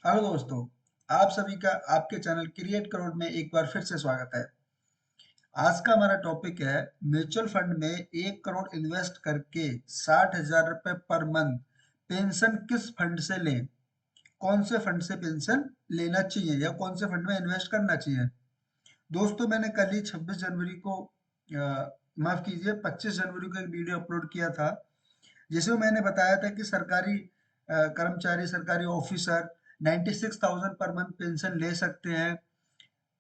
Hello दोस्तों, आप सभी का आपके चैनल क्रिएट करोड़ में एक बार फिर से स्वागत है। आज का हमारा टॉपिक है म्यूचुअल फंड में 1 करोड़ इन्वेस्ट करके 60,000 रुपए पर मंथ पेंशन किस फंड से लें? कौन से फंड से पेंशन लेना चाहिए या कौन से फंड में इन्वेस्ट करना चाहिए? दोस्तों, मैंने कल ही 26 जनवरी को माफ कीजिए 25 जनवरी को एक वीडियो अपलोड किया था, जिसमें मैंने बताया था कि सरकारी कर्मचारी, सरकारी ऑफिसर 96,000 पर मंथ पेंशन ले सकते हैं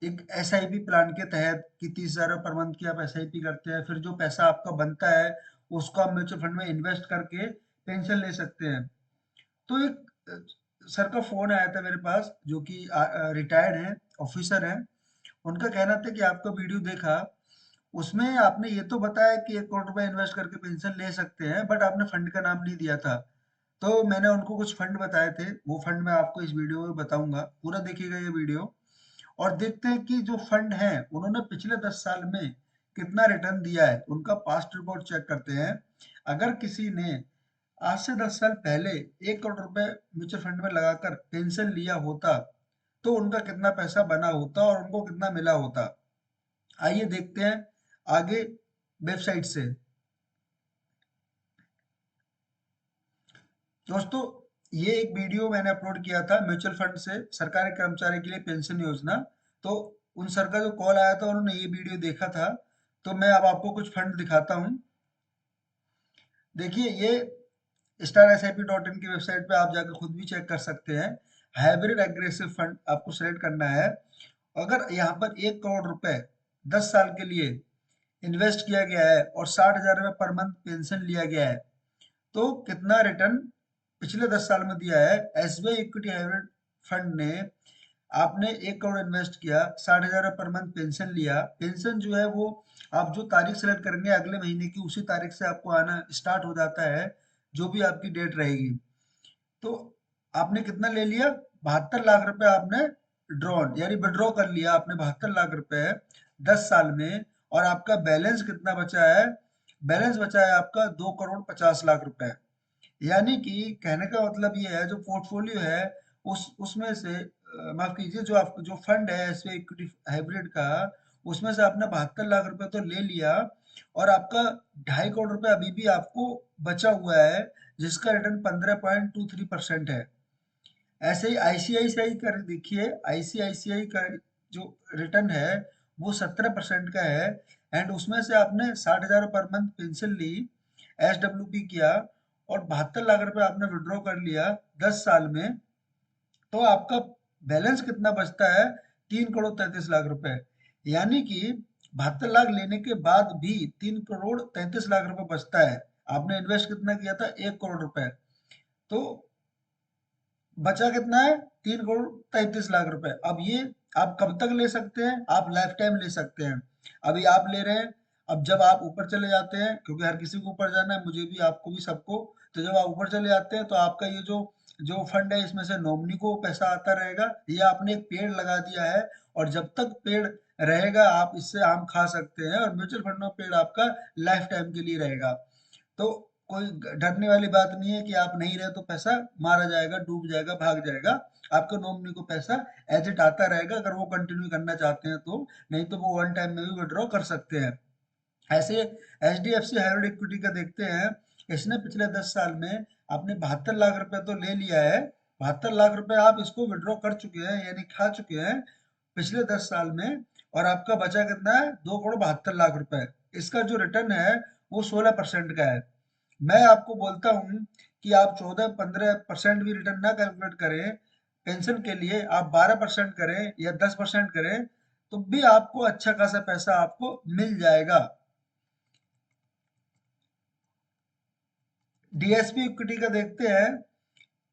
एक एसआईपी प्लान के तहत कि 30,000 पर मंथ की आप एसआईपी करते हैं, फिर जो पैसा आपका बनता है उसको आप म्यूचुअल फंड में इन्वेस्ट करके पेंशन ले सकते हैं। तो एक सर का फोन आया था मेरे पास, जो कि रिटायर्ड हैं, ऑफिसर हैं। उनका कहना था कि आपका वीडियो देखा, उसमें आपने ये तो बताया कि 1 करोड़ रुपए इन्वेस्ट करके पेंशन ले सकते हैं, बट आपने फंड का नाम नहीं दिया था। तो मैंने उनको कुछ फंड बताए थे, वो फंड मैं आपको इस वीडियो में बताऊंगा। पूरा देखिएगा ये वीडियो और देखते हैं कि जो फंड है उन्होंने पिछले 10 साल में कितना रिटर्न दिया है, उनका पास्ट रिकॉर्ड चेक करते हैं। अगर किसी ने आज से 10 साल पहले 1 करोड़ रुपए म्यूचुअल फंड में लगाकर पेंशन लिया होता तो उनका कितना पैसा बना होता और उनको कितना मिला होता। आइए देखते हैं आगे वेबसाइट से। दोस्तों, ये एक वीडियो मैंने अपलोड किया था म्यूचुअल फंड से सरकारी कर्मचारी के लिए पेंशन योजना। तो उन सर का जो कॉल आया था उन्होंने ये वीडियो देखा था। तो मैं अब आपको कुछ फंड दिखाता हूँ। देखिए, ये star S I P dot in की वेबसाइट पे आप जाकर खुद भी चेक कर सकते हैं। हाइब्रिड एग्रेसिव फंड आपको सेलेक्ट करना है। अगर यहाँ पर 1 करोड़ रुपए 10 साल के लिए इन्वेस्ट किया गया है और 60,000 रुपये पर मंथ पेंशन लिया गया है, तो कितना रिटर्न पिछले 10 साल में दिया है? एसबीआई इक्विटी हाइब्रिड फंड ने, आपने 1 करोड़ इन्वेस्ट किया, 60,000 पर मंथ पेंशन लिया। पेंशन जो है वो आप जो तारीख सेलेक्ट करेंगे अगले महीने की, उसी तारीख से आपको आना स्टार्ट हो जाता है, जो भी आपकी डेट रहेगी। तो आपने कितना ले लिया? 72 लाख रुपए आपने ड्रॉन यानी विड्रॉ कर लिया आपने 72 लाख रुपए 10 साल में। और आपका बैलेंस कितना बचा है? बैलेंस बचा है आपका 2 करोड़ 50 लाख रुपए। यानी कि कहने का मतलब ये है, जो पोर्टफोलियो है उस उसमें से माफ कीजिए, जो आपको जो फंड है एसबीआई इक्विटी हाइब्रिड का, उसमें से आपने 72 लाख रुपए तो ले लिया और आपका 2.5 करोड़ रुपए अभी भी आपको बचा हुआ है, जिसका रिटर्न 15.23% है। ऐसे ही आईसीआईसीआई का देखिए, आईसीआईसीआई का जो रिटर्न है वो 17% का है। एंड उसमें से आपने 60,000 पर मंथ पेंशन ली, एसडब्ल्यूपी किया और 72 लाख रुपए आपने विड्रॉ कर लिया 10 साल में। तो आपका बैलेंस कितना बचता है? 3 करोड़ 33 लाख रुपए। यानी कि 72 लाख लेने के बाद भी 3 करोड़ 33 लाख रुपए बचता है। आपने इन्वेस्ट कितना किया था? 1 करोड़ रुपए। तो बचा कितना है? 3 करोड़ 33 लाख रुपए। अब ये आप कब तक ले सकते हैं? आप लाइफ टाइम ले सकते हैं। अभी आप ले रहे हैं, अब जब आप ऊपर चले जाते हैं, क्योंकि हर किसी को ऊपर जाना है, मुझे भी, आपको भी, सबको। तो जब आप ऊपर चले जाते हैं तो आपका ये जो जो फंड है इसमें से नॉमिनी को पैसा आता रहेगा। ये आपने एक पेड़ लगा दिया है और जब तक पेड़ रहेगा आप इससे आम खा सकते हैं, और म्यूचुअल फंड में पेड़ आपका लाइफ टाइम के लिए रहेगा। तो कोई डरने वाली बात नहीं है कि आप नहीं रहे तो पैसा मारा जाएगा, डूब जाएगा, भाग जाएगा। आपके नॉमिनी को पैसा एज इट आता रहेगा, अगर वो कंटिन्यू करना चाहते हैं तो। नहीं तो वो वन टाइम में भी विड्रॉ कर सकते हैं। ऐसे H D F C hybrid equity का देखते हैं। इसने पिछले 10 साल में आपने 72 लाख रुपए तो ले लिया है, 72 लाख रुपए आप इसको विड्रॉ कर चुके हैं यानी खा चुके हैं पिछले 10 साल में। और आपका बचा कितना है? 2 करोड़ 72 लाख रुपए। इसका जो रिटर्न है वो 16% का है। मैं आपको बोलता हूँ कि आप 14-15% भी रिटर्न ना कैलकुलेट करें पेंशन के लिए, आप 12% करें या 10% करें, तो भी आपको अच्छा खासा पैसा आपको मिल जाएगा। डीएसपी इक्विटी का देखते हैं।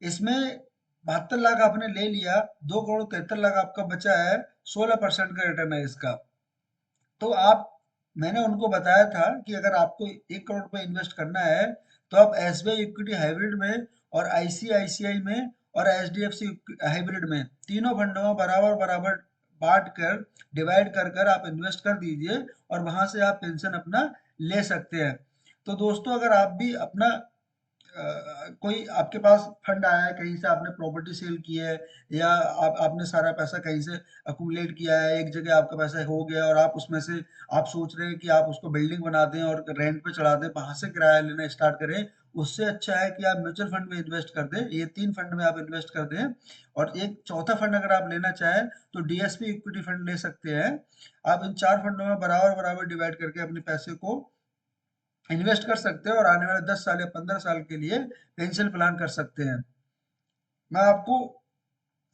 इसमें 72 लाख आपने ले लिया, 2 करोड़ 73 लाख आपका बचा है, 16% का रिटर्न है इसका। तो आप, मैंने उनको बताया था कि अगर आपको 1 करोड़ रुपए इन्वेस्ट करना है तो आप एसबीआई इक्विटी हाइब्रिड में और आईसीआईसीआई में और एचडीएफसी हाइब्रिड में, तीनों फंडों में बराबर बराबर बांट कर, डिवाइड कर कर आप इन्वेस्ट कर दीजिए और वहां से आप पेंशन अपना ले सकते हैं। तो दोस्तों, अगर आप भी अपना कोई आपके पास फंड आया है, कहीं से आपने प्रॉपर्टी सेल की है, या आपने सारा पैसा कहीं से अकुमुलेट किया है, एक जगह आपका पैसा हो गया और आप उसमें से आप सोच रहे हैं कि आप उसको बिल्डिंग बना दें और रेंट पे चढ़ा दें, वहां से किराया लेना स्टार्ट करें, उससे अच्छा है कि आप म्यूचुअल फंड में इन्वेस्ट कर दें। ये 3 फंड में आप इन्वेस्ट कर दें, और एक चौथा फंड अगर आप लेना चाहें तो डीएसपी इक्विटी फंड ले सकते हैं। आप इन 4 फंडों में बराबर बराबर डिवाइड करके अपने पैसे को इन्वेस्ट कर सकते हैं और आने वाले 10 साल या 15 साल के लिए पेंशन प्लान कर सकते हैं। मैं आपको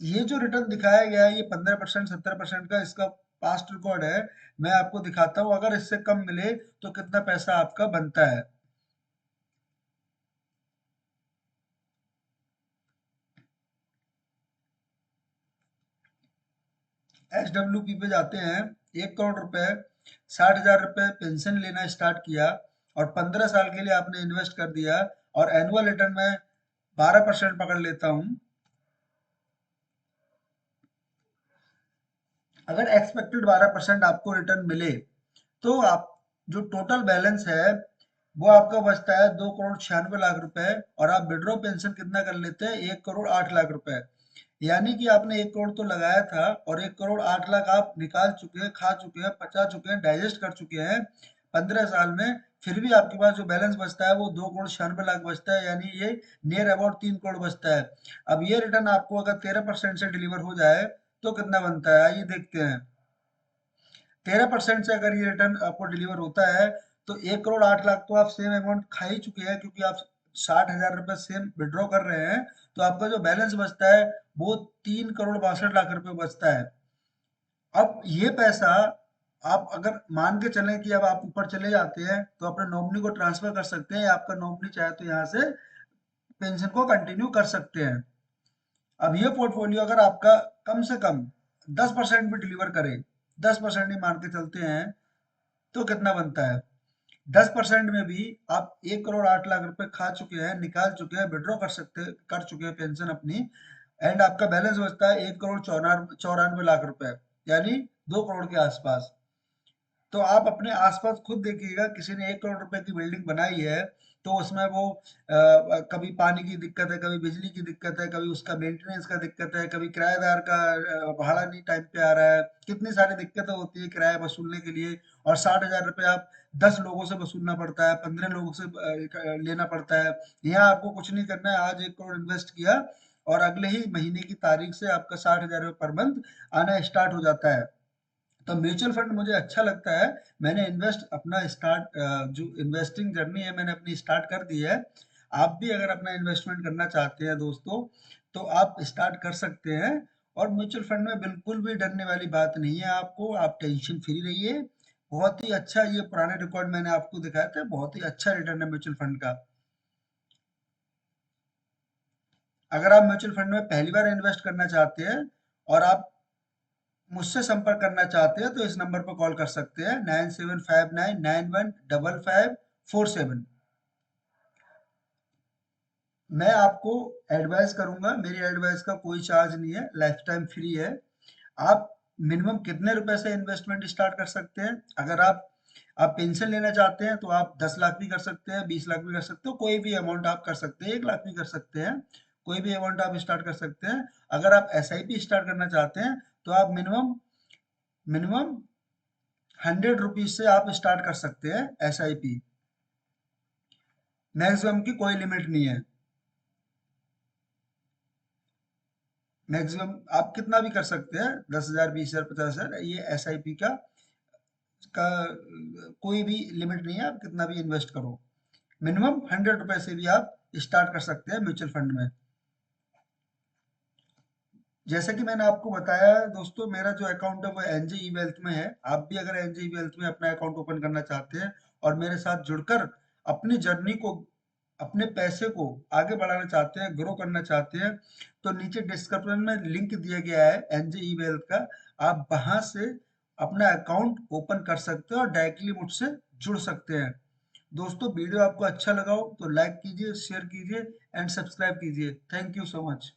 ये जो रिटर्न दिखाया गया है, ये 15% 17% का इसका पास्ट रिकॉर्ड है। मैं आपको दिखाता हूँ, अगर इससे कम मिले तो कितना पैसा आपका बनता है। SWP पे जाते हैं, 1 करोड़ रुपए, 60,000 रुपए पेंशन लेना स्टार्ट किया और 15 साल के लिए आपने इन्वेस्ट कर दिया, और एनुअल रिटर्न में 12% पकड़ लेता हूँ। अगर एक्सपेक्टेड 12% आपको रिटर्न मिले तो आप जो टोटल बैलेंस है वो आपका बचता है 2,96,00,000 रुपए, और आप विड्रॉ पेंशन कितना कर लेते हैं, 1,08,00,000 रुपए। यानी कि आपने 1 करोड़ तो लगाया था और 1,08,00,000 आप निकाल चुके हैं, खा चुके हैं, पचा चुके हैं, डाइजेस्ट कर चुके हैं 15 साल में। फिर भी आपके पास जो बैलेंस बचता है वो 2,96,00,000 बचता है, यानी ये नियर अबाउट 3 करोड़ बचता है। अब ये रिटर्न आपको अगर 13% से डिलीवर हो जाए तो कितना बनता है, आइए देखते हैं। 13% से अगर ये रिटर्न आपको डिलीवर होता है तो 1,08,00,000 तो आप सेम अमाउंट खा ही चुके हैं, क्योंकि आप 60,000 रुपए सेम विड्रॉ कर रहे हैं। तो आपका जो बैलेंस बचता है वो 3,62,00,000 रुपए बचता है। अब ये पैसा आप अगर मान के चलें कि अब आप ऊपर चले जाते हैं तो अपने नॉमिनी को ट्रांसफर कर सकते हैं, या आपका नॉमिनी चाहे तो यहाँ से पेंशन को कंटिन्यू कर सकते हैं। अब ये पोर्टफोलियो अगर आपका कम से कम 10% भी डिलीवर करे, 10% ही मान के चलते हैं, तो कितना बनता है, 10% में भी आप 1,08,00,000 रुपए खा चुके हैं, निकाल चुके हैं, विड्रॉ कर चुके हैं पेंशन अपनी, एंड आपका बैलेंस बचता है 1,94,94,00,000 रुपए, यानी 2 करोड़ के आसपास। तो आप अपने आसपास खुद देखिएगा, किसी ने 1 करोड़ रुपए की बिल्डिंग बनाई है तो उसमें वो कभी पानी की दिक्कत है, कभी बिजली की दिक्कत है, कभी उसका मेंटेनेंस का दिक्कत है, कभी किराएदार का भाड़ा नहीं टाइम पे आ रहा है, कितनी सारी दिक्कतें होती है किराया वसूलने के लिए। और 60,000 रुपये आप 10 लोगों से वसूलना पड़ता है, 15 लोगों से लेना पड़ता है। यहाँ आपको कुछ नहीं करना है, आज 1 करोड़ इन्वेस्ट किया और अगले ही महीने की तारीख से आपका 60,000 रुपये पर मंथ आना स्टार्ट हो जाता है। तो म्यूचुअल फंड मुझे अच्छा लगता है। मैंने इन्वेस्ट अपना स्टार्ट जो इन्वेस्टिंग जर्नी है मैंने अपनी स्टार्ट कर दी है। आप भी अगर अपना इन्वेस्टमेंट करना चाहते हैं दोस्तों तो आप स्टार्ट कर सकते हैं। और म्यूचुअल फंड में बिल्कुल भी डरने वाली बात नहीं है आपको, आप टेंशन फ्री रहिए। बहुत ही अच्छा, ये पुराने रिकॉर्ड मैंने आपको दिखाए थे, बहुत ही अच्छा रिटर्न है म्यूचुअल फंड का। अगर आप म्यूचुअल फंड में पहली बार इन्वेस्ट करना चाहते हैं और आप मुझसे संपर्क करना चाहते हैं तो इस नंबर पर कॉल कर सकते हैं, 9759915547। मैं आपको एडवाइस करूंगा, मेरी एडवाइस का कोई चार्ज नहीं है, लाइफ टाइम फ्री है। आप मिनिमम कितने रुपए से इन्वेस्टमेंट स्टार्ट कर सकते हैं, अगर आप पेंशन लेना चाहते हैं तो आप 10 लाख भी कर सकते हैं, 20 लाख भी कर सकते हो, कोई भी अमाउंट आप कर सकते हैं, 1 लाख भी कर सकते हैं, कोई भी अमाउंट आप स्टार्ट कर सकते हैं। अगर आप SIP स्टार्ट करना चाहते हैं तो आप मिनिमम मिनिमम 100 रुपीज से आप स्टार्ट कर सकते हैं SIP। मैक्सिमम की कोई लिमिट नहीं है, मैक्सिमम आप कितना भी कर सकते हैं, 10,000 20,000 50,000, ये SIP का कोई भी लिमिट नहीं है, आप कितना भी इन्वेस्ट करो। मिनिमम 100 रुपए से भी आप स्टार्ट कर सकते हैं म्यूचुअल फंड में। जैसे कि मैंने आपको बताया दोस्तों, मेरा जो अकाउंट है वो NJE वेल्थ में है। आप भी अगर NJE वेल्थ में अपना अकाउंट ओपन करना चाहते हैं और मेरे साथ जुड़कर अपनी जर्नी को, अपने पैसे को आगे बढ़ाना चाहते हैं, ग्रो करना चाहते हैं, तो नीचे डिस्क्रिप्शन में लिंक दिया गया है NJE वेल्थ का। आप वहां से अपना अकाउंट ओपन कर सकते हैं और डायरेक्टली मुझसे जुड़ सकते हैं। दोस्तों वीडियो आपको अच्छा लगा हो तो लाइक कीजिए, शेयर कीजिए एंड सब्सक्राइब कीजिए। Thank you so much.